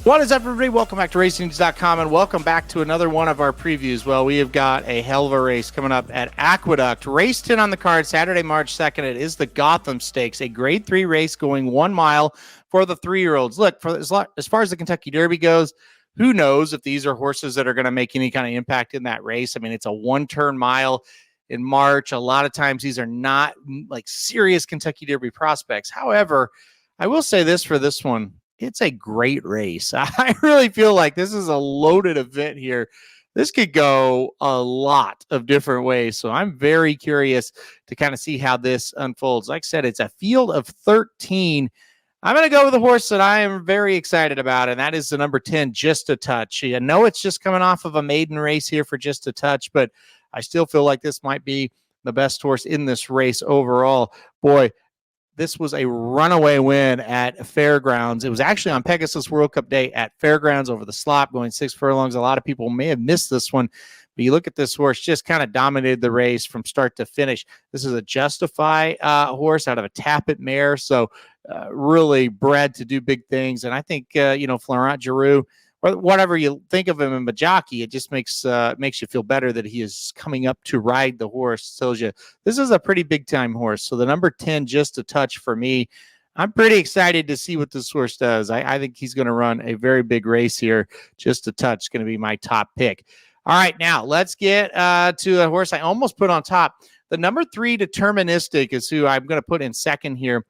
What is up, everybody? Welcome back to RacingNews.com, and welcome back to another one of our previews. Well, we have got a hell of a race coming up at Aqueduct. Race 10 on the card, Saturday, March 2nd. It is the Gotham Stakes, a Grade 3 race going 1 mile for the 3-year-olds. Look, for as far as the Kentucky Derby goes, who knows if these are horses that are going to make any kind of impact in that race. I mean, it's a one-turn mile in March. A lot of times these are not like serious Kentucky Derby prospects. However, I will say this for this one. It's a great race. I really feel like this is a loaded event here. This could go a lot of different ways. So I'm very curious to kind of see how this unfolds. Like I said, it's a field of 13. I'm going to go with a horse that I am very excited about, and that is the number 10, Just a Touch. I know it's just coming off of a maiden race here for Just a Touch, but I still feel like this might be the best horse in this race overall. Boy, this was a runaway win at Fairgrounds. It was actually on Pegasus World Cup Day at Fairgrounds over the slop, going 6 furlongs. A lot of people may have missed this one, but you look at this horse, just kind of dominated the race from start to finish. This is a Justify horse out of a Tappet mare, so really bred to do big things. And I think, Florent Giroux, or whatever you think of him in a jockey, it just makes you feel better that he is coming up to ride the horse. Tells you this is a pretty big time horse. So the number 10, Just a Touch for me. I'm pretty excited to see what this horse does. I think he's going to run a very big race here. Just a Touch is going to be my top pick. All right, now let's get to a horse I almost put on top. The number 3, Deterministic, is who I'm going to put in second here.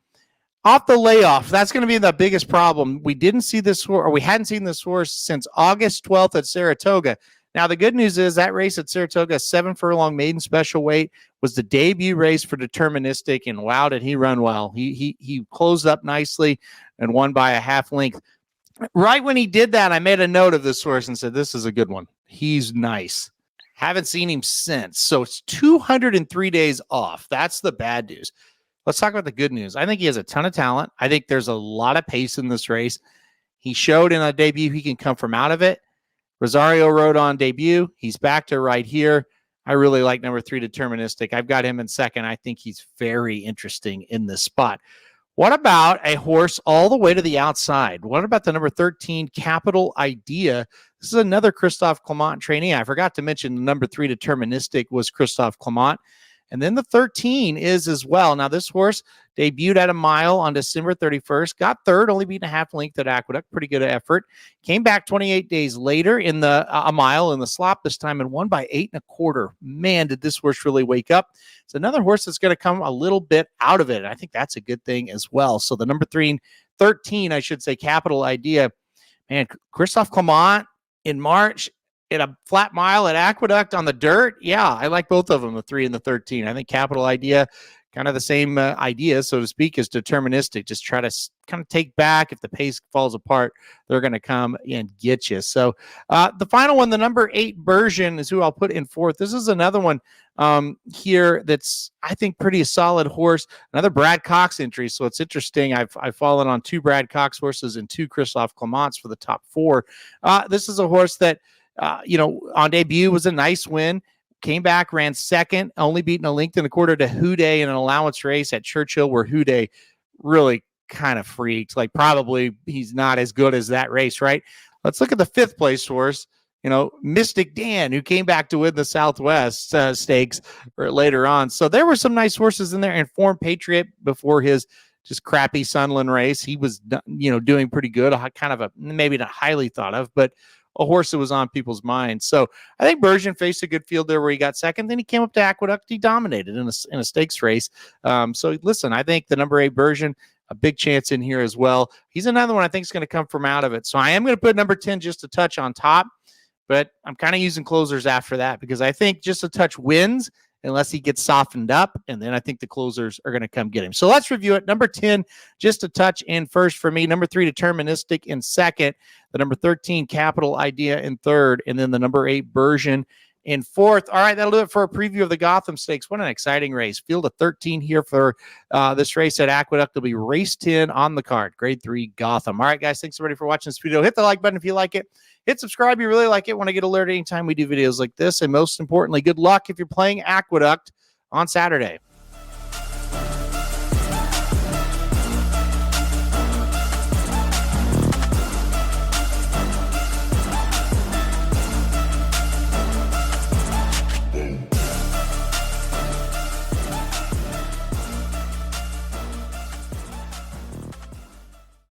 Off the layoff, that's going to be the biggest problem. We didn't see this horse, or we hadn't seen this horse since August 12th at Saratoga. Now, the good news is that race at Saratoga, 7 furlong maiden special weight, was the debut race for Deterministic, and wow, did he run well. He closed up nicely and won by a half length. Right when he did that, I made a note of this horse and said, this is a good one. He's nice. Haven't seen him since. So it's 203 days off. That's the bad news. Let's talk about the good news. I think he has a ton of talent. I think there's a lot of pace in this race. He showed in a debut he can come from out of it. Rosario rode on debut. He's back to right here. I really like number 3, Deterministic. I've got him in second. I think he's very interesting in this spot. What about a horse all the way to the outside? What about the number 13, Capital Idea? This is another Christophe Clement trainee. I forgot to mention the number 3, Deterministic, was Christophe Clement. And then the 13 is as well. Now, this horse debuted at a mile on December 31st, got third, only beaten a half length at Aqueduct. Pretty good effort. Came back 28 days later in a mile in the slop this time and won by 8 1/4. Man, did this horse really wake up. It's another horse that's going to come a little bit out of it. I think that's a good thing as well. So the number 13, I should say, Capital Idea. Man, Christophe Clement in March, in a flat mile at Aqueduct on the dirt. Yeah, I like both of them, the 3 and the 13. I think Capital Idea, kind of the same idea, so to speak, as Deterministic. Just try to kind of take back. If the pace falls apart, they're going to come and get you. So the final one, the number 8, Bergen, is who I'll put in fourth. This is another one here that's, I think, pretty solid horse. Another Brad Cox entry. So it's interesting. I've fallen on 2 Brad Cox horses and 2 Christophe Clements for the top 4. This is a horse that, on debut was a nice win. Came back, ran second, only beaten a length and a quarter to Houday in an allowance race at Churchill, where Houday really kind of freaked. Like, probably he's not as good as that race, right? Let's look at the 5th place horse, Mystic Dan, who came back to win the Southwest Stakes later on. So there were some nice horses in there. And Form Patriot, before his just crappy Sunland race, he was, doing pretty good. Kind of maybe not highly thought of, but a horse that was on people's minds. So I think Bergen faced a good field there where he got second. Then he came up to Aqueduct. He dominated in a stakes race. So listen, I think the number 8 Bergen, a big chance in here as well. He's another one I think is going to come from out of it. So I am going to put number 10, Just a Touch, on top, but I'm kind of using closers after that because I think Just a Touch wins unless he gets softened up, and then I think the closers are going to come get him. So let's review it. Number 10, Just a Touch in first for me. Number 3, Deterministic in second. The number 13, Capital Idea in third. And then the number 8, Bergen in fourth. All right, that'll do it for a preview of the Gotham Stakes. What an exciting race. Field of 13 here for this race at Aqueduct. It'll be race 10 on the card, Grade 3 Gotham. All right, guys, thanks everybody for watching this video. Hit the like button if you like it. Hit subscribe if you really like it. Want to get alerted anytime we do videos like this. And most importantly, good luck if you're playing Aqueduct on Saturday.